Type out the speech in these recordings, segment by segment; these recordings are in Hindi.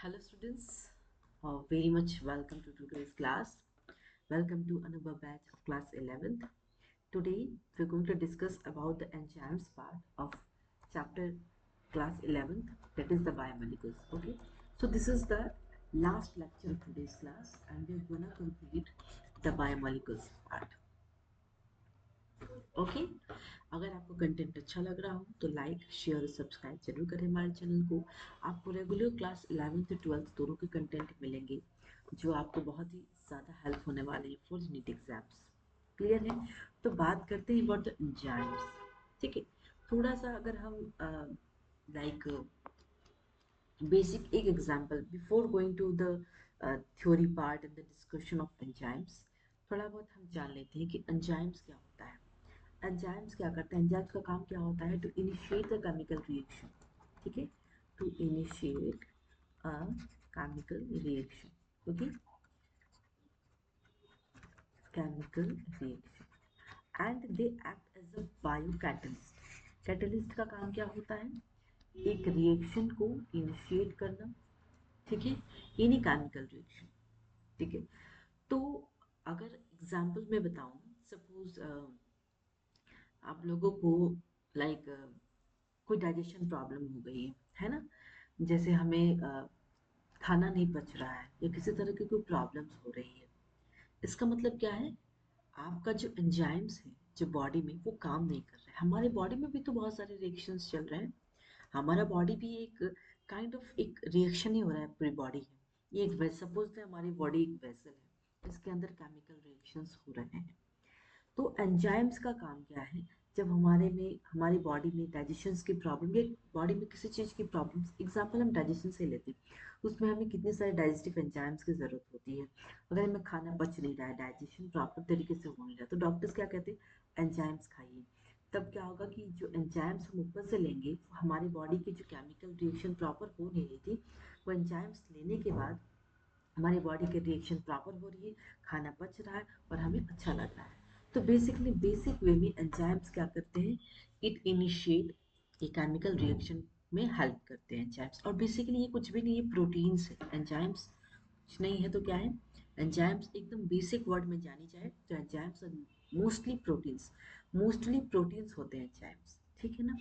Hello students, very much welcome to today's class. Welcome to another batch of class 11th. Today we're going to discuss about the enzymes part of chapter class 11th, that is the biomolecules. Okay, so this is the last lecture of today's class and we're gonna complete the biomolecules part. Okay अगर आपको कंटेंट अच्छा लग रहा हो तो लाइक शेयर और सब्सक्राइब जरूर करें हमारे चैनल को। आपको रेगुलर क्लास 11th और 12th दोनों के कंटेंट मिलेंगे जो आपको बहुत ही ज़्यादा हेल्प होने वाले हैं फॉर नीट एग्जाम्स। क्लियर है? तो बात करते हैं अबाउट द एंजाइम्स। ठीक है, थोड़ा सा अगर हम लाइक बेसिक एक example before going to the theory part and the discussion of enzymes, थोड़ा बहुत हम जान लेते हैं कि एंजाइम्स क्या होता है। एंजाइम्स क्या करते हैं? एंजाइम्स का काम क्या होता है? To initiate the chemical reaction. ठीक है, to initiate a chemical reaction. Okay, chemical reaction and they act as a bio catalyst. Catalyst का काम क्या होता है? एक रिएक्शन को इनिशिएट करना। ठीक है, एनी केमिकल रिएक्शन। ठीक है, तो अगर एग्जाम्पल में बताऊं, सपोज आप लोगों को लाइक कोई डाइजेशन प्रॉब्लम हो गई है ना, जैसे हमें खाना नहीं पच रहा है या किसी तरह की कोई प्रॉब्लम्स हो रही है। इसका मतलब क्या है? आपका जो एंजाइम्स है जो बॉडी में वो काम नहीं कर रहे हैं। हमारे बॉडी में भी तो बहुत सारे रिएक्शंस चल रहे हैं। हमारा बॉडी भी एक काइंड ऑफ एक रिएक्शन ही हो रहा है पूरी बॉडी में। ये एक सपोज हमारी बॉडी एक वेसल है, इसके अंदर केमिकल रिएक्शंस हो रहे हैं। तो एंजाइम्स का काम क्या है? जब हमारी बॉडी में डाइजेशन की प्रॉब्लम या बॉडी में किसी चीज़ की प्रॉब्लम, एग्जाम्पल हम डाइजेशन से लेते हैं, उसमें हमें कितने सारे डाइजेस्टिव एंजाइम्स की ज़रूरत होती है। अगर हमें खाना पच नहीं रहा है, डाइजेशन प्रॉपर तरीके से हो नहीं रहा, तो डॉक्टर्स क्या कहते हैं? एंजाइम्स खाइए। तब क्या होगा कि जो एंजाइम्स हम ऊपर से लेंगे, हमारी बॉडी की जो केमिकल रिएक्शन प्रॉपर हो नहीं रही थी, वो एंजाइम्स लेने के बाद हमारी बॉडी की रिएक्शन प्रॉपर हो रही है, खाना पच रहा है और हमें अच्छा लग रहा है। तो बेसिकली बेसिक वे में एंजाइम्स क्या करते हैं? इट इनिशिएट ये केमिकल रिएक्शन में हेल्प करते हैं एंजाइम्स। और बेसिकली ये कुछ भी नहीं है, प्रोटीन्स है एंजाइम्स। कुछ नहीं है तो क्या है? एंजाइम्स एकदम बेसिक वर्ड में जानी जाए तो enzymes mostly proteins, mostly proteins होते हैं एंजाइम्स। ठीक है ना?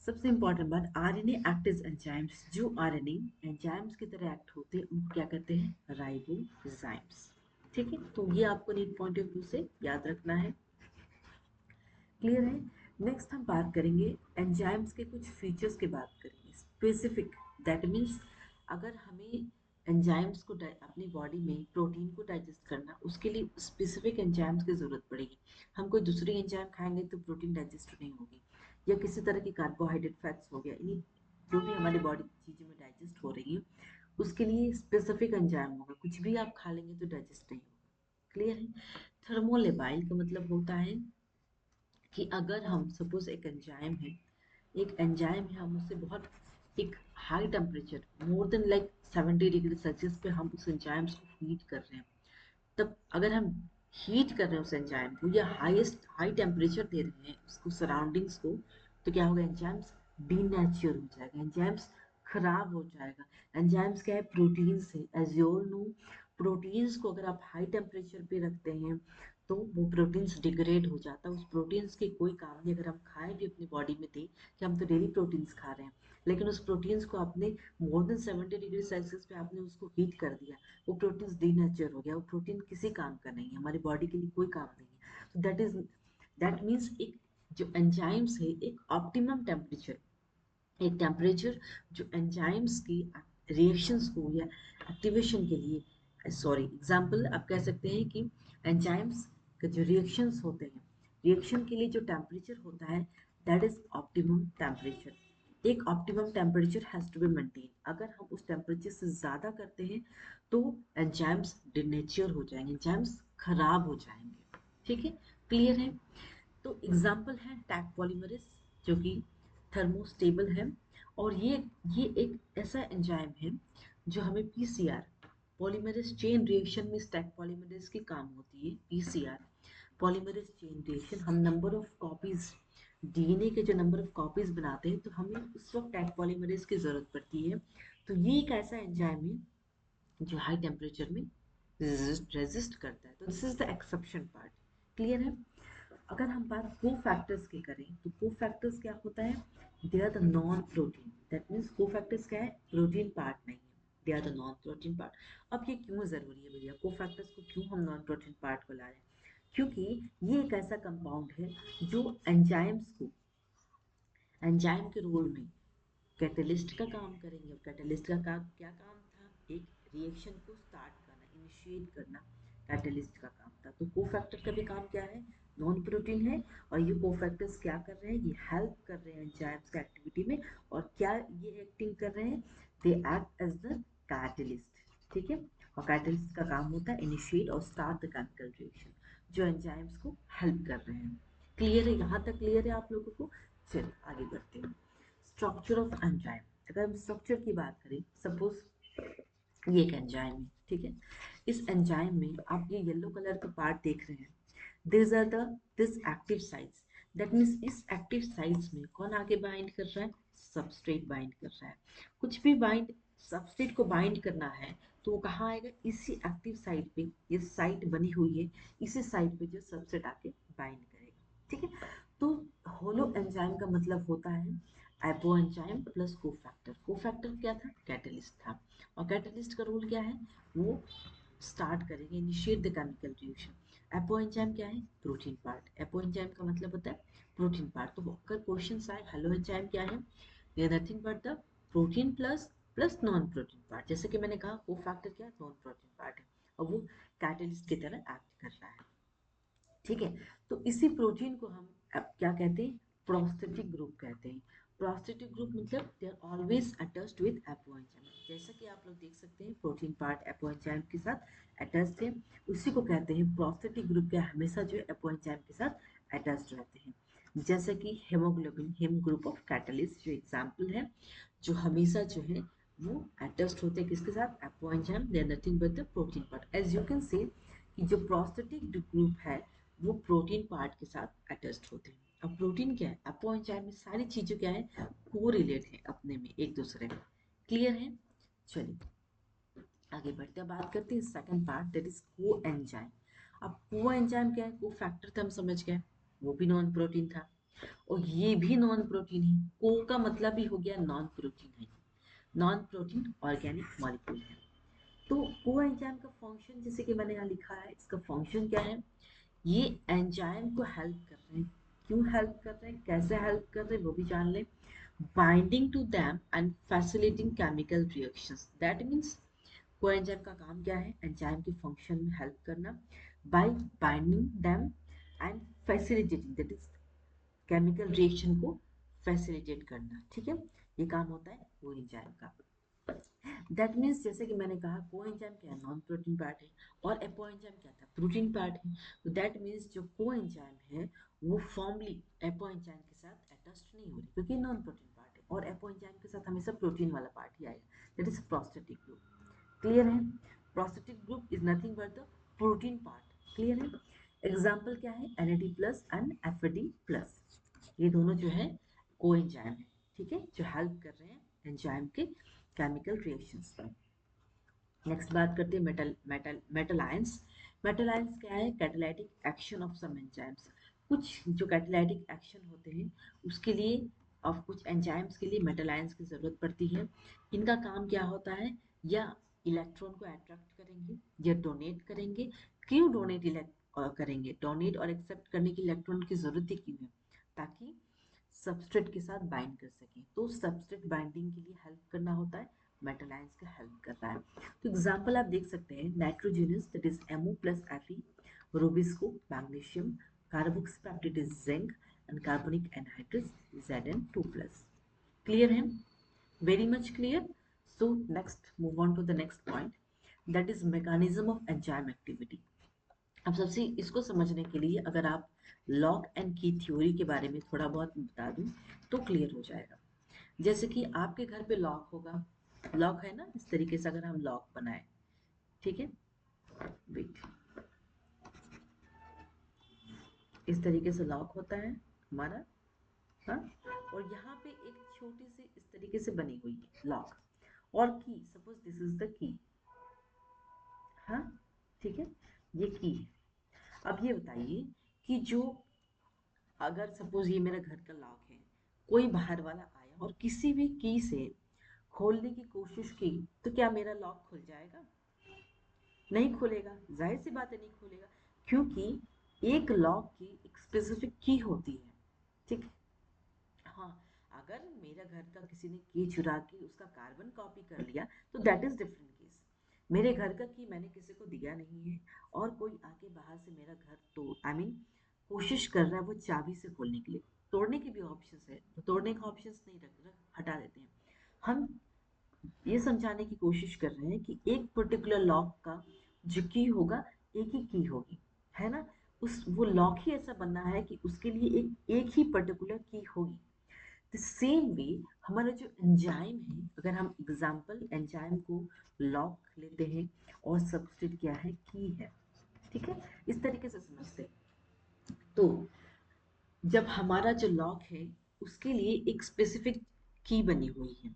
सबसे इंपॉर्टेंट बात, आरएनए एक्ट एज एंजाइम्स। जो आरएनए एंजाइम्स की तरह एक्ट होते हैं उनको क्या कहते हैं? राइबोजाइम्स। ठीक है, तो ये आपको नीट पॉइंट ऑफ व्यू से याद रखना है। क्लियर है? नेक्स्ट हम बात करेंगे एंजाइम्स के कुछ फीचर्स की बात करेंगे स्पेसिफिक। दैट मीन्स अगर हमें एंजाइम्स को अपनी बॉडी में प्रोटीन को डाइजेस्ट करना, उसके लिए स्पेसिफिक एंजाइम्स की जरूरत पड़ेगी। हम कोई दूसरी एंजाइम खाएंगे तो प्रोटीन डाइजेस्ट नहीं होगी, या किसी तरह की कार्बोहाइड्रेट फैट्स हो गया, इन्हीं जो भी हमारी बॉडी चीज़ों में डाइजेस्ट हो रही है उसके लिए स्पेसिफिक एंजाइम होगा। कुछ भी आप खा लेंगे तो डाइजेस्ट नहीं होगा। क्लियर है? थर्मोलेबाइल का मतलब होता है कि अगर हम सपोज एक एंजाइम है, एक एंजाइम है, हम उससे बहुत एक high temperature more than like 70 degree Celsius पे हम उस एंजाइम्स को हीट कर रहे हैं, तब अगर हम हीट कर रहे हैं उस एंजाइम को या हाईएस्ट हाई टेम्परेचर दे रहे हैं उसको सराउंडिंग्स को, तो क्या होगा? एंजाइम्स डीनेचर हो जाएगा, एंजाइम्स खराब हो जाएगा। एंजाइम्स क्या है? प्रोटीन्स है। As you all know, proteins को अगर आप हाई टेम्परेचर पे रखते हैं तो वो प्रोटीन्स डिग्रेड हो जाता है। उस प्रोटीन्स के कोई काम नहीं। अगर हम खाएं भी अपनी बॉडी में थे कि हम तो डेली प्रोटीन्स खा रहे हैं, लेकिन उस प्रोटीन्स को आपने मोर देन 70 डिग्री सेल्सियस पे आपने उसको हीट कर दिया, वो प्रोटीन्स डीनेचर हो गया, वो प्रोटीन किसी काम का नहीं है, हमारी बॉडी के लिए कोई काम नहीं है। तो दैट मीन्स एक जो एंजाइम्स है एक ऑप्टिमम टेम्परेचर, एक टेम्परेचर जो एंजाइम्स की रिएक्शंस को या एक्टिवेशन के लिए, सॉरी एग्जांपल आप कह सकते हैं कि एंजाइम्स के जो रिएक्शंस होते हैं, रिएक्शन के लिए जो टेम्परेचर होता है दैट इज ऑप्टिमम टेम्परेचर। एक optimum temperature has to be maintain. अगर हम उस टेम्परेचर से ज़्यादा करते हैं तो एंजाइम्स डिनेचर हो जाएंगे, एंजाइम्स खराब हो जाएंगे। ठीक है, क्लियर है? तो एग्जाम्पल है टैग पॉलीमरेज जो कि थर्मोस्टेबल है। और ये एक ऐसा एंजाइम है जो हमें पीसीआर, पॉलीमरेज चेन रिएक्शन में स्टैक पॉलीमरेज की काम होती है। पीसीआर, पॉलीमरेज चेन रिएक्शन, हम नंबर ऑफ कॉपीज डीएनए के जो नंबर ऑफ कॉपीज बनाते हैं तो हमें उस वक्त टैग पॉलीमरेज की जरूरत पड़ती है। तो ये एक ऐसा एंजाइम है जो हाई टेम्परेचर में रेजिस्ट करता है। तो this is the exception part. Clear है। अगर हम बात को फैक्टर्स की करें तो को फैक्टर्स क्या होता है, they are the non protein. That means cofactors क्या है, प्रोटीन पार्ट नहीं है, they are the non protein part. अब ये क्यों जरूरी है भैया, को फैक्टर्स को क्यों हम नॉन प्रोटीन पार्ट को ला रहे हैं? क्योंकि ये एक ऐसा कंपाउंड है जो एंजाइम्स को, एंजाइम के रोल में कैटलिस्ट का काम करेंगे। और कैटलिस्ट का क्या काम था, एक रिएक्शन को स्टार्ट करना, इनिशिएट करना, कैटलिस्ट का काम था। तो कोफैक्टर का भी काम क्या है, नॉन प्रोटीन है। और ये कोफैक्टर्स क्या कर रहे हैं, ये हेल्प कर रहे हैं एंजाइम्स का एक्टिविटी में। और क्या ये एक्टिंग कर रहे हैं, they act as the catalyst. ठीक है। और कैटलिस्ट का काम होता है इनिशिएट और स्टार्ट द केमिकल रिएक्शन, जो एंजाइम्स को हेल्प कर रहे हैं। क्लियर है, यहाँ तक क्लियर है आप लोगों को? चलिए आगे बढ़ते हैं। Structure of enzyme. अगर हम स्ट्रक्चर की बात करें, सपोज ये एक एंजाइम है, ठीक है। इस एंजाइम में आप ये येलो कलर का पार्ट देख रहे हैं, this are the this active sites. That means इस एक्टिव साइट्स में कौन आगे बाइंड कर रहा है, सबस्ट्रेट बाइंड कर रहा है। कुछ भी बाइंड, सबस्ट्रेट को बाइंड करना है तो वो कहाँ आएगा, इसी एक्टिव साइट पे। ये साइट बनी हुई है, इसी साइट पे जो सबस्ट्रेट आके बाइंड करेगा। ठीक है। तो होलो एंजाइम का मतलब होता है apo enzyme plus cofactor. Cofactor क्या था, कैटलिस्ट था। और कैटलिस्ट का रोल क्या है, वो स्टार्ट करेंगे, initiate the chemical reaction. Apo enzyme क्या है, प्रोटीन पार्ट। एपो एंजाइम का मतलब होता है प्रोटीन पार्ट। तो अगर क्वेश्चन आए हेलो एंजाइम क्या है, ये nothing but the protein plus plus non protein part. जैसे कि मैंने कहा कोफैक्टर क्या, नॉन प्रोटीन पार्ट है और वो कैटलिस्ट की तरह एक्ट कर रहा है। ठीक है। तो इसी प्रोटीन को हम अब क्या कहते हैं, प्रोस्थेटिक ग्रुप कहते हैं। प्रोस्थेटिक ग्रुप मतलब they are always attached with apoenzyme. जैसा कि आप लोग देख सकते हैं प्रोटीन पार्ट एपोएंजाइम के साथ अटैच्ड है, उसी को कहते हैं प्रोस्थेटिक ग्रुप। क्या हमेशा जो है एपोएंजाइम के साथ अटैच्ड रहते हैं। जैसे कि haemoglobin, him group of catalyst जो एग्जाम्पल है, जो हमेशा जो है वो अटैच्ड होते हैं किसके साथ, apoenzyme. They are nothing but the protein part. As you can say कि जो प्रोस्थेटिक ग्रुप है वो प्रोटीन पार्ट के साथ अटैच्ड होते हैं। अब प्रोटीन क्या है, एपो एंजाइम में सारी चीजें क्या है, को रिलेट है अपने में एक दूसरे में। क्लियर है। चलिए आगे बढ़ते हैं, बात करते हैं सेकंड पार्ट, दैट इज को एंजाइम। अब को एंजाइम क्या है, को फैक्टर था हम समझ गए, वो भी नॉन प्रोटीन था और ये भी नॉन प्रोटीन है। को का मतलब ही हो गया नॉन प्रोटीन है, नॉन प्रोटीन ऑर्गेनिक मॉलिक्यूल है। तो को एंजाइम का फंक्शन जैसे कि मैंने यहाँ लिखा है, इसका फंक्शन क्या है, ये एंजाइम को हेल्प कर रहे हैं। क्यों हेल्प कर रहे हैं, कैसे हेल्प कर रहे हैं वो भी जान लें। Binding to them and facilitating chemical reactions. That means coenzyme का काम क्या है, एंजाइम के फंक्शन में हेल्प करना bye binding them and facilitating, that is chemical reaction को फैसिलिटेट करना। ठीक है, ये काम होता है कोएंजाइम का। दैट मीन्स जैसे कि मैंने कहा कोएंजाइम क्या है, नॉन प्रोटीन पार्ट है और एपोएंजाइम क्या था, प्रोटीन पार्ट है। तो दैट मीन्स जो कोएंजाइम है वो फॉर्मली एपोएंजाइम के साथ अटैच्ड नहीं हो रही क्योंकि नॉन प्रोटीन पार्ट है, और एपोएंजाइम के साथ हमेशा प्रोटीन वाला पार्ट ही आएगा, that is prosthetic group. Clear है। Prosthetic group is nothing but the protein part. Clear है। एग्जाम्पल क्या है, NAD plus and FAD plus, ये दोनों जो है कोएंजाइम है। ठीक है, जो हेल्प कर रहे हैं एंजाइम के केमिकल रिएक्शंस पर। नेक्स्ट बात करते हैं metal metal metal ions. Metal ions क्या है, catalytic action of some enzymes. कुछ जो कैटालाइटिक एक्शन होते हैं उसके लिए, और कुछ एंजाइम्स के लिए मेटल आयंस की जरूरत पड़ती है। इनका काम क्या होता है, या इलेक्ट्रॉन को अट्रैक्ट करेंगे या डोनेट करेंगे। क्यों डोनेट करेंगे, डोनेट और एक्सेप्ट करने के इलेक्ट्रॉन की जरूरत ही क्यों है, ताकि सबस्ट्रेट के साथ बाइंड कर सकें। तो सबस्ट्रेट बाइंडिंग के लिए हेल्प करना होता है, मेटल आयंस का हेल्प करता है। तो एग्जांपल आप देख सकते हैं, nitrogenous that is Mo plus Fe, rubisco magnesium, carboxypeptide is zinc and carbonic anhydrase Zn2 plus. Clear है, very much clear. So next move on to the next point, that is mechanism of enzyme activity. अब सबसे इसको समझने के लिए अगर आप लॉक एंड की थ्योरी के बारे में थोड़ा बहुत बता दूं तो क्लियर हो जाएगा। जैसे कि आपके घर पे लॉक होगा, लॉक है ना, इस तरीके से अगर हम लॉक बनाए, ठीक है, वेट, इस तरीके से लॉक होता है हमारा, हाँ, और यहाँ पे एक छोटी सी इस तरीके से बनी हुई है लॉक और की, suppose this is the key. हाँ, ठीक है, ये की है। अब ये बताइए कि जो, अगर सपोज ये मेरा घर का लॉक है, कोई बाहर वाला आया और किसी भी की से खोलने की कोशिश की, तो क्या मेरा लॉक खुल जाएगा? नहीं खुलेगा, जाहिर सी बात है नहीं खुलेगा, क्योंकि एक लॉक की एक स्पेसिफिक की होती है। ठीक है? हाँ, अगर मेरा घर का किसी ने की चुरा के उसका कार्बन कॉपी कर लिया तो दैट इज डिफरेंट केस। मेरे घर का की मैंने किसी को दिया नहीं है और कोई आके बाहर से मेरा घर तोड़ आई मीन कोशिश कर रहा है वो चाबी से खोलने के लिए। तोड़ने के भी ऑप्शंस है, तो तोड़ने का ऑप्शंस नहीं रख हटा देते हैं। हम ये समझाने की कोशिश कर रहे हैं कि एक पर्टिकुलर लॉक का जो की होगा, एक ही की होगी, है ना? उस वो लॉक ही ऐसा बनना है कि उसके लिए एक एक ही पर्टिकुलर की होगी। द सेम वे हमारा जो एंजाइम है, अगर हम एग्जाम्पल एंजाइम को लॉक लेते हैं और सबस्टिट्यूट क्या है, की है। ठीक है, इस तरीके से समझते हैं। तो जब हमारा जो लॉक है उसके लिए एक स्पेसिफिक की बनी हुई है,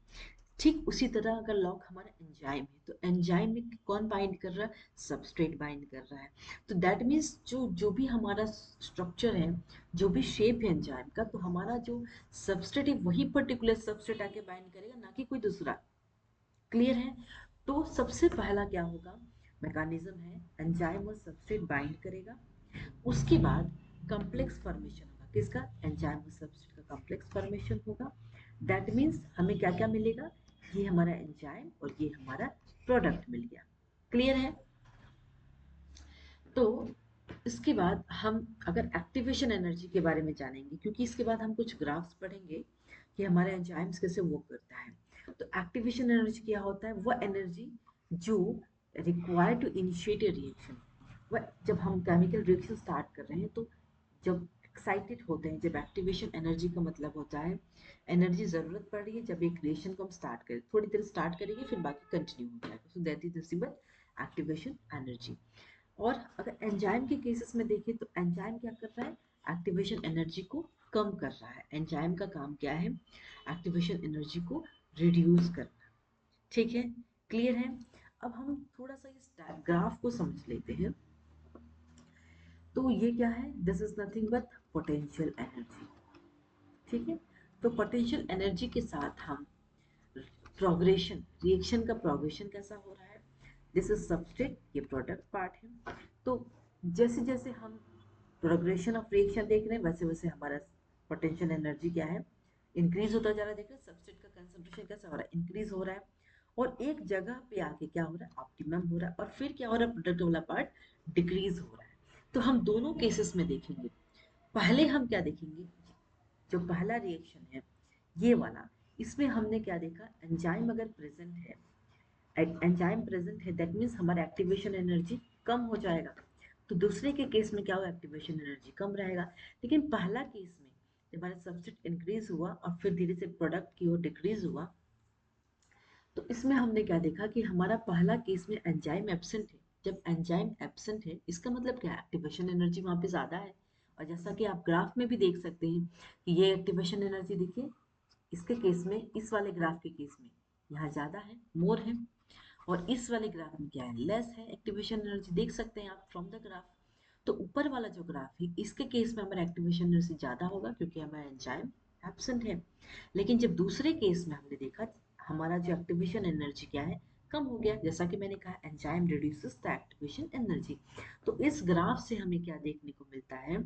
ठीक उसी तरह अगर लॉक हमारा एंजाइम है तो एंजाइम में कौन बाइंड कर रहा है, सबस्ट्रेट बाइंड कर रहा है। तो दैट मीन्स जो जो भी हमारा स्ट्रक्चर है, जो भी शेप है एंजाइम का, तो हमारा जो सबस्ट्रेट है वही पर्टिकुलर सबस्ट्रेट आके बाइंड करेगा, ना कि कोई दूसरा। क्लियर है? तो सबसे पहला क्या होगा, मैकेनिज्म है एंजाइम और सबस्ट्रेट बाइंड करेगा, उसके बाद कॉम्प्लेक्स फॉर्मेशन होगा, किसका, एंजाइम और सबस्ट्रेट का कॉम्प्लेक्स फॉर्मेशन होगा। दैट मीन्स हमें क्या क्या मिलेगा, ये हमारा एंजाइम और ये हमारा प्रोडक्ट मिल गया। क्लियर है? तो इसके बाद हम अगर एक्टिवेशन एनर्जी के बारे में जानेंगे, क्योंकि इसके बाद हम कुछ ग्राफ्स पढ़ेंगे कि हमारे एंजाइम्स कैसे वर्क करता है। तो एक्टिवेशन एनर्जी क्या होता है, वह एनर्जी जो required to initiate a reaction. वह जब हम केमिकल रिएक्शन स्टार्ट कर रहे हैं, तो जब एक्साइटेड होते हैं, जब एक्टिवेशन एनर्जी का मतलब होता है एनर्जी ज़रूरत पड़ रही है जब एक रिएक्शन को हम स्टार्ट करें, थोड़ी देर स्टार्ट करेंगे फिर बाकी कंटिन्यू हो जाएगा, so that is nothing but activation energy. और अगर एंजाइम के केसेस में देखें तो एंजाइम क्या कर रहा है, एक्टिवेशन एनर्जी को कम कर रहा है। एंजाइम का काम क्या है, एक्टिवेशन एनर्जी को रिड्यूस करना। ठीक है, क्लियर है? अब हम थोड़ा सा इस ग्राफ को समझ लेते हैं। तो ये क्या है, this is nothing but potential energy. ठीक है, तो पोटेंशियल एनर्जी के साथ हम प्रोग्रेशन, रिएक्शन का प्रोग्रेशन कैसा हो रहा है, दिस इज सबस्ट्रेट, ये प्रोडक्ट पार्ट है। तो जैसे जैसे हम प्रोग्रेशन ऑफ रिएक्शन देख रहे हैं वैसे वैसे हमारा पोटेंशियल एनर्जी क्या है, इंक्रीज होता जा रहा है। देख रहे हैं सबस्ट्रेट का कंसंट्रेशन कैसा हो रहा है, इंक्रीज हो रहा है, और एक जगह पे आके क्या हो रहा है, ऑप्टिमम हो रहा है, और फिर क्या हो रहा है, प्रोडक्ट वाला पार्ट डिक्रीज हो रहा है। तो हम दोनों केसेस में देखेंगे। पहले हम क्या देखेंगे, जो पहला रिएक्शन है ये वाला, इसमें हमने क्या देखा, एंजाइम अगर प्रेजेंट है, एंजाइम प्रेजेंट है, दैट मीन्स हमारा एक्टिवेशन एनर्जी कम हो जाएगा। तो दूसरे के केस में क्या हुआ, एक्टिवेशन एनर्जी कम रहेगा। लेकिन पहला केस में जब हमारा सबस्ट्रेट इंक्रीज हुआ और फिर धीरे से प्रोडक्ट की ओर डिक्रीज हुआ, तो इसमें हमने क्या देखा कि हमारा पहला केस में एंजाइम एब्सेंट है। जब एंजाइम एब्सेंट है इसका मतलब क्या है, एक्टिवेशन एनर्जी वहाँ पे ज़्यादा है। और जैसा कि आप ग्राफ में भी देख सकते हैं कि ये एक्टिवेशन एनर्जी देखिए, इसके केस में, इस वाले ग्राफ के केस में यहाँ ज़्यादा है, मोर है, और इस वाले ग्राफ में क्या है, लेस है एक्टिवेशन एनर्जी, देख सकते हैं आप फ्रॉम द ग्राफ। तो ऊपर वाला जो ग्राफ है इसके केस में हमारा एक्टिवेशन एनर्जी ज़्यादा होगा क्योंकि हमारा एंजाइम एब्सेंट है। लेकिन जब दूसरे केस में हमने देखा हमारा जो एक्टिवेशन एनर्जी क्या है, कम हो गया, जैसा कि मैंने कहा enzyme reduces the activation energy. तो इस ग्राफ से हमें क्या देखने को मिलता है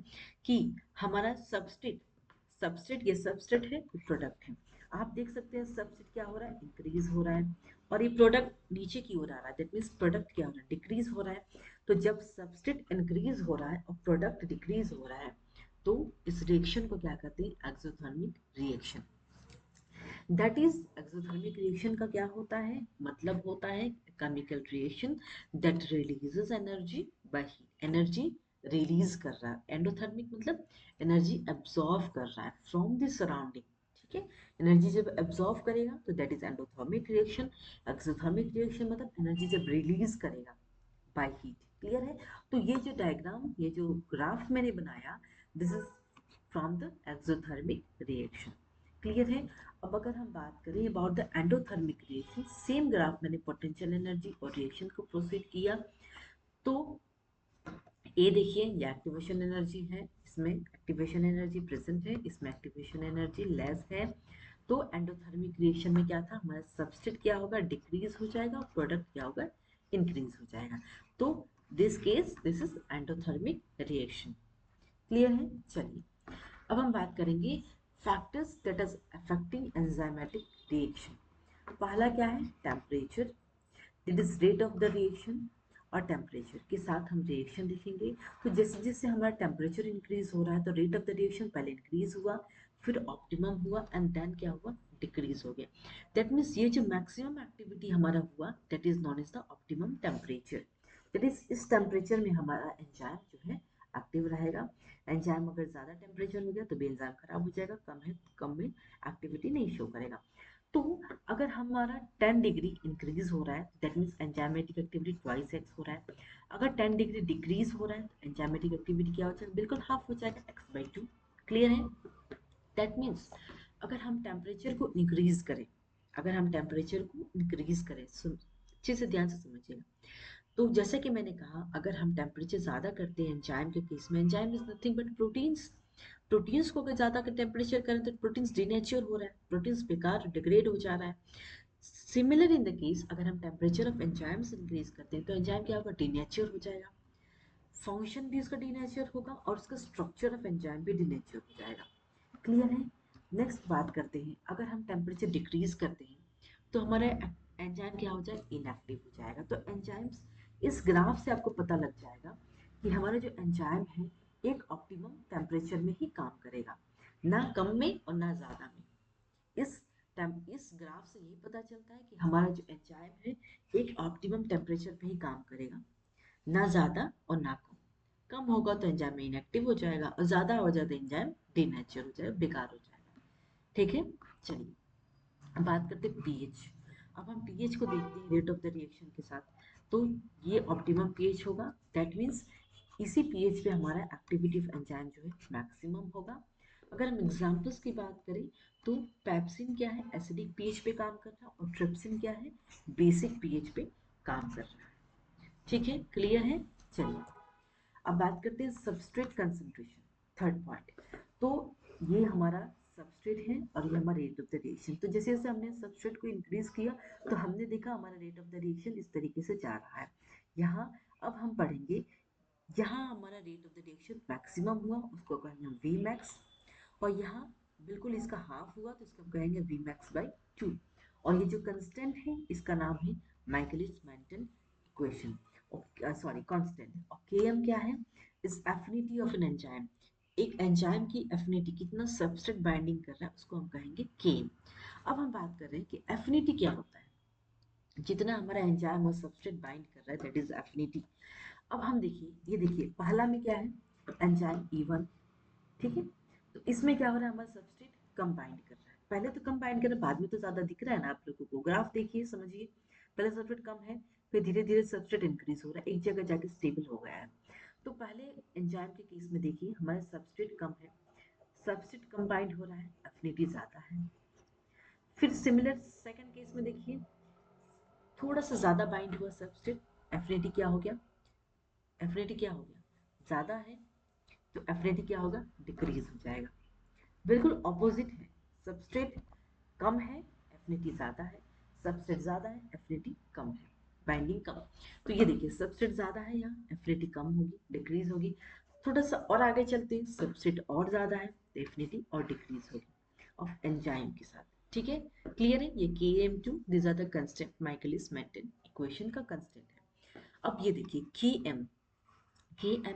कि हमारा सबस्ट्रेट, सबस्ट्रेट ये सबस्ट्रेट है, प्रोडक्ट है, आप देख सकते हैं सबस्ट्रेट क्या हो रहा है, इंक्रीज हो रहा है, और ये प्रोडक्ट नीचे की ओर आ रहा है, दैट मीन्स प्रोडक्ट क्या हो रहा है, डिक्रीज हो रहा है। तो जब सबस्ट्रेट इंक्रीज हो रहा है और प्रोडक्ट डिक्रीज हो रहा है, तो इस रिएक्शन को क्या कहते हैं, exothermic reaction. That is exothermic reaction का क्या होता है, मतलब होता है chemical reaction that releases energy by heat, energy release कर रहा है। एंडोथर्मिक मतलब एनर्जी एब्जॉर्व कर रहा है फ्रॉम द सराउंडिंग। ठीक है, एनर्जी जब एब्जॉर्व करेगा तो that is endothermic reaction. Exothermic reaction मतलब एनर्जी जब रिलीज करेगा बाय हीट। क्लियर है? तो ये जो डायग्राम, ये जो ग्राफ मैंने बनाया, this is from the exothermic reaction. Clear है। अब अगर हम बात करें about the endothermic reaction, same graph मैंने पोटेंशियल एनर्जी और रिएक्शन को प्रोसीड किया। तो ये देखिए ये एक्टिवेशन एनर्जी है, इसमें एक्टिवेशन एनर्जी प्रेजेंट है, इसमें एक्टिवेशन एनर्जी लेस है। तो एंडोथर्मिक रिएक्शन में क्या था, हमारा सबस्ट्रेट क्या होगा, डिक्रीज हो जाएगा, प्रोडक्ट क्या होगा, इंक्रीज हो जाएगा। तो this case this is endothermic reaction. Clear है। चलिए अब हम बात करेंगे factors that is affecting enzymatic reaction. पहला क्या है, temperature, it is rate of the reaction. और टेम्परेचर के साथ हम रिएक्शन लिखेंगे। तो जैसे जैसे हमारा टेम्परेचर इंक्रीज हो रहा है तो रेट ऑफ द रिएक्शन पहले इंक्रीज हुआ, फिर ऑप्टिमम हुआ एंड देन क्या हुआ, डिक्रीज हो गया। दैट मीन्स ये जो मैक्सिमम एक्टिविटी हमारा हुआ that is known as the optimum temperature. That is इस टेम्परेचर में हमारा एंजाइम जो है एक्टिव रहेगा। एंजाइम अगर ज़्यादा टेम्परेचर हो गया तो भी एंजाइम खराब हो जाएगा, कम है कम में एक्टिविटी नहीं शो करेगा। तो अगर हमारा 10 डिग्री इंक्रीज हो रहा है that means enzymatic activity twice x हो रहा है। अगर 10 डिग्री डिक्रीज हो रहा है तो एंजाइमेटिक एक्टिविटी क्या हो जाएगा, बिल्कुल हाफ हो जाएगा, x/2। क्लियर है। दैट मीन्स अगर हम टेम्परेचर को इंक्रीज करें, अगर हम टेम्परेचर को इंक्रीज करें, अच्छे से ध्यान से समझिएगा। तो जैसे कि मैंने कहा अगर हम टेम्परेचर ज़्यादा करते हैं एंजाइम के केस में, enzyme is nothing but proteins. Proteins को अगर ज़्यादा का टेम्परेचर करें तो प्रोटीन्स डिनेचर हो रहा है, प्रोटीन्स बेकार डिग्रेड हो जा रहा है। सिमिलर इन द केस अगर हम टेम्परेचर ऑफ एंजाइम्स इंक्रीज करते हैं तो एंजाइम क्या होगा, डिनेचर हो जाएगा, फंक्शन भी उसका डिनेचर होगा और उसका स्ट्रक्चर ऑफ एंजाइम भी डिनेचर हो जाएगा। क्लियर है। नेक्स्ट बात करते हैं, अगर हम टेम्परेचर डिक्रीज करते हैं तो हमारा एंजाइम क्या हो जाएगा, इनएक्टिव हो जाएगा। तो एंजाइम्स इस ग्राफ से आपको पता लग जाएगा कि हमारा जो एंजाइम है एक ऑप्टिमम टेम्परेचर में ही काम करेगा, ना कम में और ना ज़्यादा में। इस ग्राफ से यही पता चलता है कि हमारा जो एंजाइम है एक ऑप्टिमम टेम्परेचर पे ही काम करेगा, ना ज़्यादा और ना कम। कम होगा तो एंजाइम इनएक्टिव हो जाएगा और ज़्यादा हो जाए तो एंजाइम डिनेचर हो जाएगा, बेकार हो जाएगा। ठीक है। चलिए अब बात करते हैं पीएच। अब हम पीएच को देखते हैं रेट ऑफ द रिएक्शन के साथ। तो ये ऑप्टिमम पीएच होगा, दैट मीन्स इसी पीएच पे हमारा एक्टिविटी ऑफ एंजाइम जो है मैक्सिमम होगा। अगर हम एग्जांपल्स की बात करें तो पेप्सिन क्या है, एसिडिक पीएच पे काम कर रहा है, और ट्रिप्सिन क्या है, बेसिक पीएच पे काम कर रहा है। ठीक है। क्लियर है। चलिए अब बात करते हैं सबस्ट्रेट कंसंट्रेशन, थर्ड पार्ट। तो ये हमारा सबस्ट्रेट है और ये हमारा रेट ऑफ द रिएक्शन। तो जैसे जैसे हमने सबस्ट्रेट को इंक्रीज किया तो हमने देखा हमारा रेट ऑफ द रिएक्शन इस तरीके से जा रहा है। यहाँ अब हम पढ़ेंगे, यहाँ हमारा rate of the reaction maximum हुआ उसको कहेंगे हम वी मैक्स, और यहाँ बिल्कुल इसका हाफ हुआ तो इसको हम कहेंगे वी मैक्स बाई 2। और ये जो कंस्टेंट है इसका नाम है Michaelis Menten equation, sorry constant. और Km क्या है, is affinity of an enzyme, एक एंजाइम की एफिनिटी कितना सबस्ट्रेट बाइंडिंग कर रहा है उसको हम कहेंगे Km। अब हम बात कर रहे हैं कि एफिनिटी क्या होता है, जितना हमारा एंजाइम और सबस्ट्रेट बाइंड कर रहा है दैट इज एफिनिटी। अब हम देखिए, ये देखिए पहला में क्या है, एंजाइम E1। ठीक है। तो इसमें क्या हो रहा है, हमारा सबस्ट्रेट कम बाइंड कर रहा है, पहले तो कम बाइंड कर रहा है, बाद में तो ज्यादा दिख रहा है ना आप लोगों को, ग्राफ देखिए समझिए। पहले सबस्ट्रेट कम है, फिर धीरे धीरे सबस्ट्रेट इंक्रीज हो रहा है, एक जगह जाके स्टेबल हो गया है। तो पहले एंजाइम के केस में देखिए हमारा सबस्ट्रेट कम है, सबस्ट्रेट कम बाइंड हो रहा है, एफिनिटी ज्यादा है। फिर सिमिलर सेकंड केस में देखिए थोड़ा सा ज्यादा बाइंड हुआ सबस्ट्रेट, एफिनिटी क्या हो गया, एफिनिटी क्या हो गया, ज्यादा है, तो एफिनिटी क्या होगा, डिक्रीज हो जाएगा। बिल्कुल ऑपोजिट है, सबस्ट्रेट कम है, एफिनिटी ज्यादा है, सबस्ट्रेट ज्यादा है, एफिनिटी कम है, बाइंडिंग कम। तो ये देखिए सबस्ट्रेट ज्यादा है, यहाँ एफिनिटी कम होगी, डिक्रीज होगी। थोड़ा सा और आगे चलते हैं, सबस्ट्रेट और ज्यादा है तो एफिनिटी और डिक्रीज होगी ऑफ एंजाइम के साथ। ठीक है। क्लियर है। ये Km2 this are the constant, Michaelis Menten equation का कांस्टेंट है। अब ये देखिए Km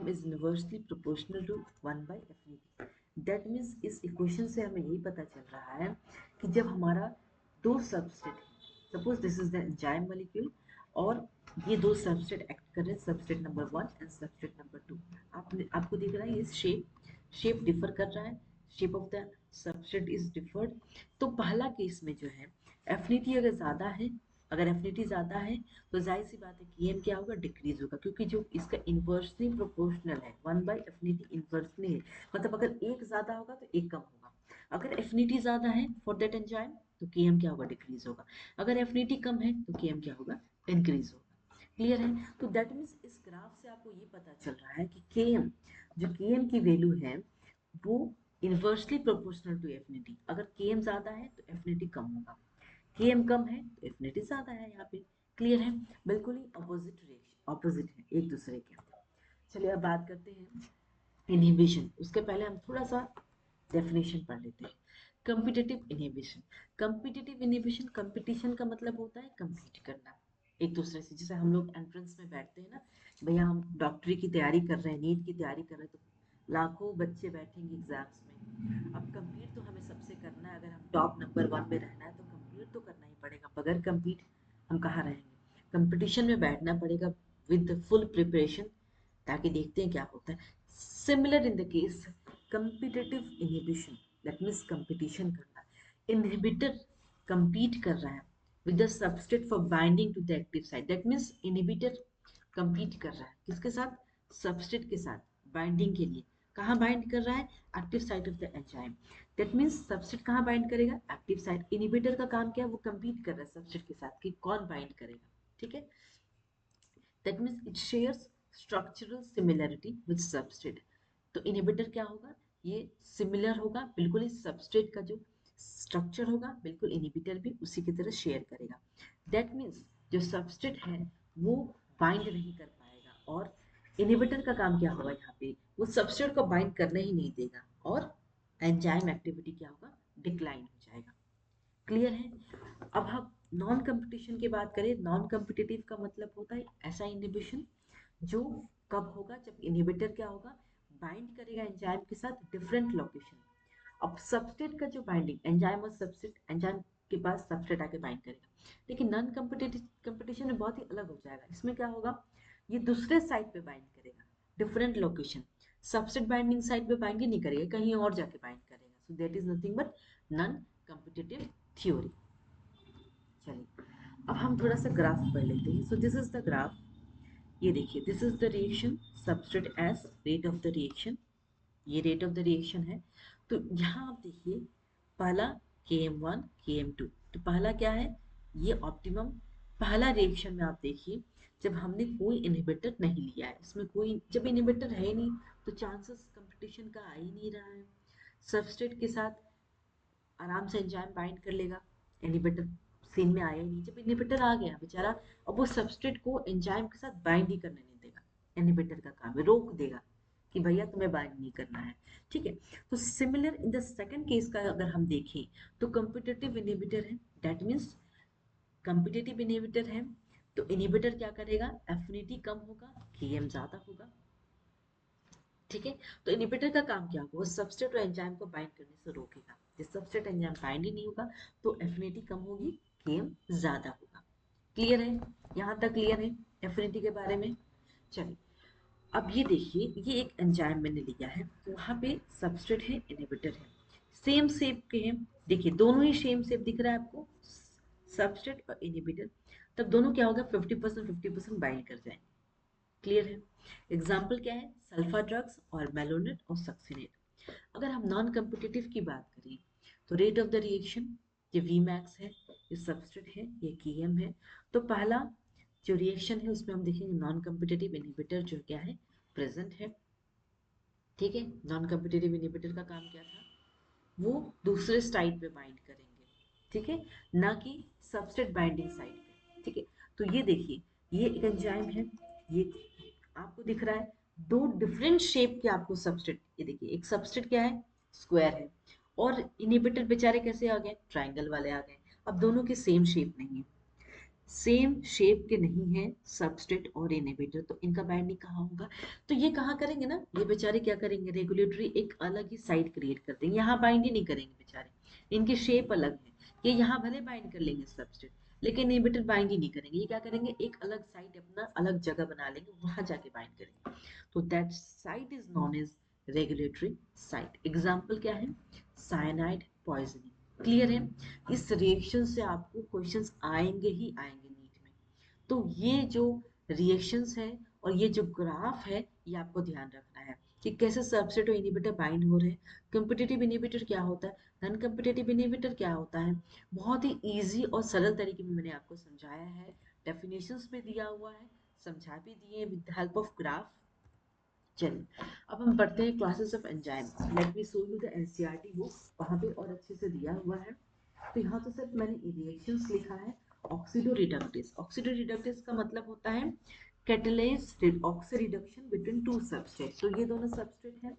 is inversely proportional to 1 by affinity. That means इस इक्वेशन से हमें यही पता चल रहा है कि जब हमारा दो substrate, suppose this is the enzyme molecule, और ये दो सबस्ट्रेट एक्ट कर रहे हैं, substrate number 1 and substrate number 2। आपको दिख रहा है ये शेप डिफर कर रहा है, shape of the substrate is deferred. तो पहला केस में जो है एफिनिटी अगर ज़्यादा है अगर एफिनिटी ज़्यादा है तो जाहिर सी बात है Km क्या होगा, डिक्रीज होगा, क्योंकि जो इसका इन्वर्सली प्रोपोर्शनल है, 1/एफिनिटी इन्वर्सली है, मतलब अगर एक ज़्यादा होगा तो एक कम होगा। अगर एफिनिटी ज़्यादा है फॉर दैट एंजाइम तो Km क्या होगा, डिक्रीज होगा। अगर एफिनिटी कम है तो Km क्या होगा, इंक्रीज होगा। क्लियर है? तो दैट मीन्स इस ग्राफ से आपको ये पता चल रहा है कि Km, जो Km की वैल्यू है वो इन्वर्सली प्रोपोर्शनल टू एफिनिटी। अगर Km ज़्यादा है तो एफिनिटी कम होगा, Km कम है तो एफिनिटी ज़्यादा है यहाँ पे। क्लियर है? बिल्कुल ही ऑपोजिट रिएक्शन, ऑपोजिट है एक दूसरे के। चलिए अब बात करते हैं इनहिबिशन। उसके पहले हम थोड़ा सा डेफिनेशन पढ़ लेते हैं। Competitive inhibition. Competitive inhibition, competition का मतलब होता है कम्पीट करना एक दूसरे से। जैसे हम लोग एंट्रेंस में बैठते हैं ना, भैया हम डॉक्टरी की तैयारी कर रहे हैं, नीट की तैयारी कर रहे हैं, तो लाखों बच्चे बैठेंगे एग्जाम्स में। अब कम्पीट तो हमें सबसे करना है, अगर हम टॉप नंबर 1 में रहना है तो कम्पीट तो करना ही पड़ेगा, बगैर कम्पीट हम कहाँ रहेंगे। कंपटीशन में बैठना पड़ेगा विद फुल प्रिपरेशन, ताकि देखते हैं क्या होता है। Similar in the case competitive inhibition, that means competition करना। inhibitor compete कर रहा है with the substrate for binding to the active site, that means inhibitor compete कर रहा है किसके साथ, substrate के साथ binding के लिए। कहाँ bind कर रहा है, active site of the enzyme, that means substrate कहाँ bind करेगा, active site। inhibitor का काम क्या है, वो compete कर रहा है substrate के साथ कि कौन bind करेगा। ठीक है? that means it shares structural similarity with substrate। तो इनहिबिटर क्या होगा, ये सिमिलर होगा बिल्कुल ही सबस्ट्रेट का जो स्ट्रक्चर होगा, बिल्कुल इनहिबिटर भी उसी की तरह शेयर करेगा। दैट मीन्स जो सबस्ट्रेट है वो बाइंड नहीं कर पाएगा, और इनहिबिटर का काम क्या होगा, यहाँ पे वो सबस्ट्रेट को बाइंड करने ही नहीं देगा, और एंजाइम एक्टिविटी क्या होगा, डिक्लाइन हो जाएगा। क्लियर है? अब हम नॉन कंपटीशन की बात करें। नॉन कम्पिटिटिव का मतलब होता है ऐसा इनहिबिशन जो कब होगा, जब इनहिबिटर क्या होगा, बाइंड करेगा एंजाइम के साथ डिफरेंट लोकेशन। अब सबस्ट्रेट का जो बाइंडिंग, एंजाइम और सबस्ट्रेट, एंजाइम के पास सबस्ट्रेट आके बाइंड करेगा। लेकिन नॉन कम्पिटिटिव कंपटीशन में बहुत ही अलग हो जाएगा। इसमें क्या होगा, ये दूसरे साइड पे बाइंड करेगा, different location. Substrate binding side पे बाइंड ही नहीं करेगा, कहीं और जाके बाइंड करेगा। So that is nothing but non competitive theory. चलिए अब हम थोड़ा सा ग्राफ पढ़ लेते हैं। So this is the graph. ये देखिए, this is the reaction, substrate S, rate of the reaction, ये रेट ऑफ द रिएक्शन है। तो यहाँ आप देखिए, पहला Km1 Km2, तो पहला क्या है, ये ऑप्टिमम पहला रिएक्शन में आप देखिए, जब हमने कोई इनहिबिटर नहीं लिया है, इसमें कोई, जब इनहिबिटर है नहीं तो चांसेस कंपटीशन का आ ही नहीं रहा है। सबस्ट्रेट के साथ आराम से एंजाइम बाइंड कर लेगा, इनहिबिटर सीन में आया ही नहीं। जब इनहिबिटर आ गया बेचारा, अब वो सबस्ट्रेट को एंजाइम के साथ बाइंड ही करने नहीं देगा। इनहिबिटर का काम है, रोक देगा कि भैया तुम्हें बाइंड नहीं करना है। ठीक है? तो similar in the second case का अगर हम देखें, तो कम्पिटिटिव इनहिबिटर है, दैट मीन्स कम्पिटिटिव इनहिबिटर है, तो इनहिबिटर क्या करेगा, एफिनिटी कम होगा, Km ज्यादा होगा। ठीक है? तो इनहिबिटर का काम क्या होगा, वो सबस्ट्रेट और एंजाइम को बाइंड करने से रोकेगा। जब सबस्ट्रेट एंजाइम बाइंड ही नहीं होगा तो एफिनिटी कम होगी, Km ज्यादा होगा। क्लियर है? यहाँ तक क्लियर है एफिनिटी के बारे में? चलिए अब ये देखिए, ये एक एंजाइम मैंने लिया है, वहाँ पे सबस्ट्रेट है, इनहिबिटर है, सेम शेप के हैं। देखिए दोनों ही सेम शेप दिख रहा है आपको, सबस्ट्रेट और इनहिबिटर। तब दोनों क्या होगा, 50% 50% बाइंड कर जाएंगे। क्लियर है? एग्जाम्पल क्या है, सल्फा ड्रग्स और मेलोनेट और सक्सिनेट। अगर हम नॉन कम्पिटिटिव की बात करें, तो रेट ऑफ द रिएक्शन, ये वी मैक्स है, ये सबस्ट्रेट है, ये Km है। तो पहला जो रिएक्शन है उसमें हम देखेंगे नॉन कम्पिटिटिव इनहिबिटर जो क्या है, प्रेजेंट है। ठीक है? नॉन कम्पिटिटिव इनहिबिटर का काम क्या था, वो दूसरे साइड पे बाइंड करेंगे। ठीक है? ना कि सबस्ट्रेट बाइंडिंग साइड पे। ठीक है? तो ये देखिए, ये एक एंजाइम है, ये आपको दिख रहा है, दो डिफरेंट शेप के आपको सबस्ट्रेट, ये देखिए एक सबस्ट्रेट क्या है, स्क्वायर है, और इनहिबिटर बेचारे कैसे आ गए, ट्रायंगल वाले आ गए। अब दोनों के सेम शेप नहीं है, सेम शेप के नहीं है सबस्ट्रेट और इनहिबिटर, तो इनका बाइंडिंग कहाँ होगा, तो ये कहाँ करेंगे ना, ये बेचारे क्या करेंगे, रेगुलेटरी एक अलग ही साइड क्रिएट कर देंगे, यहाँ बाइंड ही नहीं करेंगे बेचारे, इनकी शेप अलग है। ये यहाँ भले बाइंड कर लेंगे सबस्ट्रेट, लेकिन इनहिबिटर बाइंड ही नहीं करेंगे, ये क्या करेंगे, एक अलग साइड अपना अलग जगह बना लेंगे, वहां जाके बाइंड करेंगे। तो that site is known as regulatory site. Example क्या है, साइनाइड पॉइजनिंग। क्लियर है? इस रिएक्शन से आपको क्वेश्चंस आएंगे ही आएंगे, तो ये जो रिएक्शंस है और ये जो ग्राफ है, ये आपको ध्यान रखना है कि कैसे सबस्ट्रेट और इनहिबिटर बाइंड हो रहे हैं। कॉम्पिटिटिव इनहिबिटर क्या होता है, नॉन कॉम्पिटिटिव इनहिबिटर क्या होता है, बहुत ही इजी और सरल तरीके में मैंने आपको समझाया है, डेफिनेशंस भी दिया हुआ है, समझा भी दिए with the help of graph. चलिए अब हम पढ़ते हैं classes of enzyme. Let me show you the NCERT book, वहाँ पे और अच्छे से दिया हुआ है। तो यहाँ तो सिर्फ मैंने रिएक्शंस लिखा है। ऑक्सीडो रिडक्टेस, ऑक्सीडो रिडक्टेस का मतलब होता है catalyse oxy reduction between two substrate. तो ये दोनों सबस्ट्रेट हैं,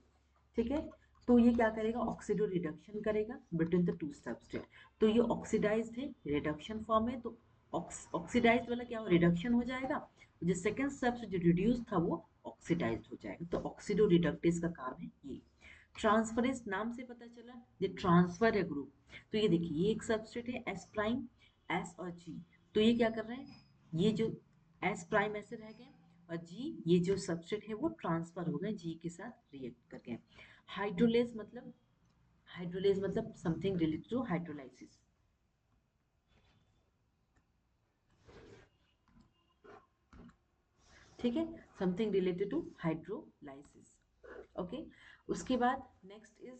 ठीक है। तो ये क्या करेगा, ऑक्सीडो रिडक्शन करेगा बिटवीन द टू सबस्ट्रेट। तो ये ऑक्सीडाइज्ड है, रिडक्शन फॉर्म है, तो ऑक्सीडाइज्ड वाला क्या हो, रिडक्शन हो जाएगा। जो सेकंड सबस्ट्रेट जो रिड्यूस था वो ऑक्सीडाइज्ड हो जाएगा। तो ऑक्सीडो रिडक्टेस का काम है ये। ट्रांसफरेंस नाम से पता चला ये ट्रांसफर है ग्रुप। तो ये देखिए ये एक सबस्ट्रेट है एस प्राइम, एस और जी। तो ये क्या कर रहे हैं, ये जो एस प्राइम ऐसे रह गए और जी, ये जो सबस्ट्रेट है वो ट्रांसफर हो गए जी के साथ रिएक्ट कर गए। हाइड्रोलेज मतलब, हाइड्रोलेज मतलब समथिंग रिलेटेड टू हाइड्रोलाइसिस, ठीक है, something related to hydrolysis. Okay, उसके बाद नेक्स्ट इज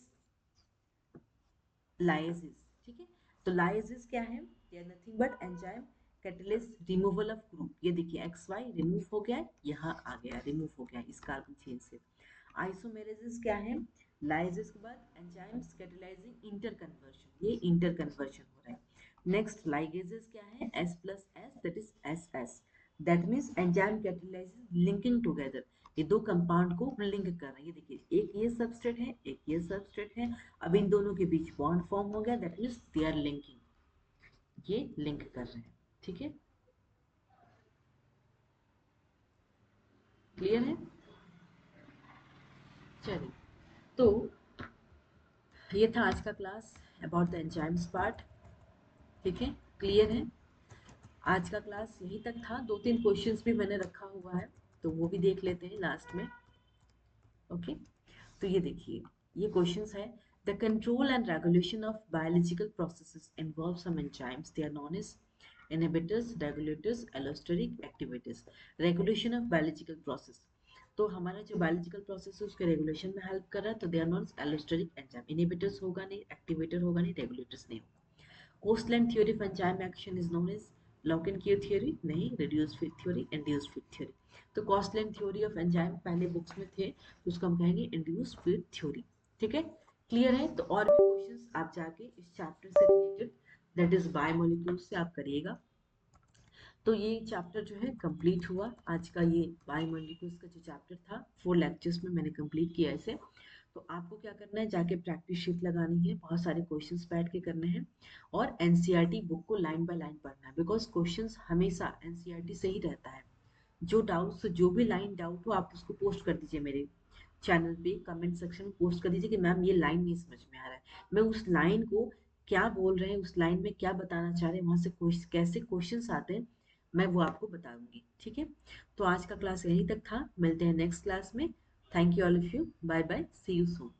लाइसिस, ठीक है। तो लाइसिस क्या है, ये nothing but enzyme catalyst removal of group. ये देखिए एक्स वाई रिमूव हो गया है, यहाँ आ गया रिमूव हो गया इस कार्बन चेन से। आइसोमेरेसिस क्या है, लाइसिस के बाद एंजाइम्स कैटलाइजिंग इंटर कन्वर्शन, ये इंटर कन्वर्शन हो रहा है। नेक्स्ट लाइगेजेस क्या है, S plus S that is S S, that means enzyme catalysing linking together, ये दो कंपाउंड को लिंक कर रहे हैं। ये देखिए एक ये सबस्ट्रेट है, एक ये सबस्ट्रेट है, अब इन दोनों के बीच बॉन्ड फॉर्म हो गया, that means they are linking, ये लिंक कर रहे हैं, ठीक है, क्लियर है। चलिए, तो ये था आज का class about the enzymes part, ठीक है, क्लियर है। आज का क्लास यहीं तक था, दो तीन क्वेश्चंस भी मैंने रखा हुआ है, तो वो भी देख लेते हैं लास्ट में। ओके, तो ये देखिए ये क्वेश्चंस है, the control and regulation of biological processes involve some enzymes, they are known as inhibitors, regulators, allosteric activators. Regulation of biological process, तो हमारा जो बायोलॉजिकल प्रोसेस है उसके रेगुलेशन में हेल्प कर रहा है, तो they are known allosteric enzyme. Inhibitors होगा नहीं, एक्टिवेटर होगा नहीं, रेगुलेटर्स नहीं होगा। Koshland theory of enzyme action is known as lock and key theory, नहीं, reduce fit theory, induce fit theory. तो कोस्टलैंड थ्योरी ऑफ एंजाइम पहले बुक्स में थे, तो उसको हम कहेंगे इंड्यूस फिट थ्योरी, ठीक है, क्लियर है। तो और भी क्वेश्चंस आप जाके इस चैप्टर से रिलेटेड, दैट इज बायोमोलिक्यूल्स से आप करिएगा। तो ये चैप्टर जो है कंप्लीट हुआ आज का, ये बायोमोलिक्यूल्स का जो चैप्टर था 4 लेक्चर्स में मैंने कंप्लीट किया इसे। तो आपको क्या करना है, जाके प्रैक्टिस शीट लगानी है, बहुत सारे क्वेश्चंस बैठ के करने हैं, और एनसीईआरटी बुक को लाइन बाय लाइन पढ़ना है, बिकॉज क्वेश्चंस हमेशा एनसीईआरटी से ही रहता है। जो डाउट्स, जो भी लाइन डाउट हो आप उसको पोस्ट कर दीजिए मेरे चैनल पे, कमेंट सेक्शन में पोस्ट कर दीजिए कि मैम ये लाइन नहीं समझ में आ रहा है, मैं उस लाइन को क्या बोल रहे हैं, उस लाइन में क्या बताना चाह रहे हैं, वहां से कैसे क्वेश्चंस आते हैं, मैं वो आपको बताऊंगी, ठीक है। तो आज का क्लास यहीं तक था, मिलते हैं नेक्स्ट क्लास में। Thank you all of you, bye bye, see you soon.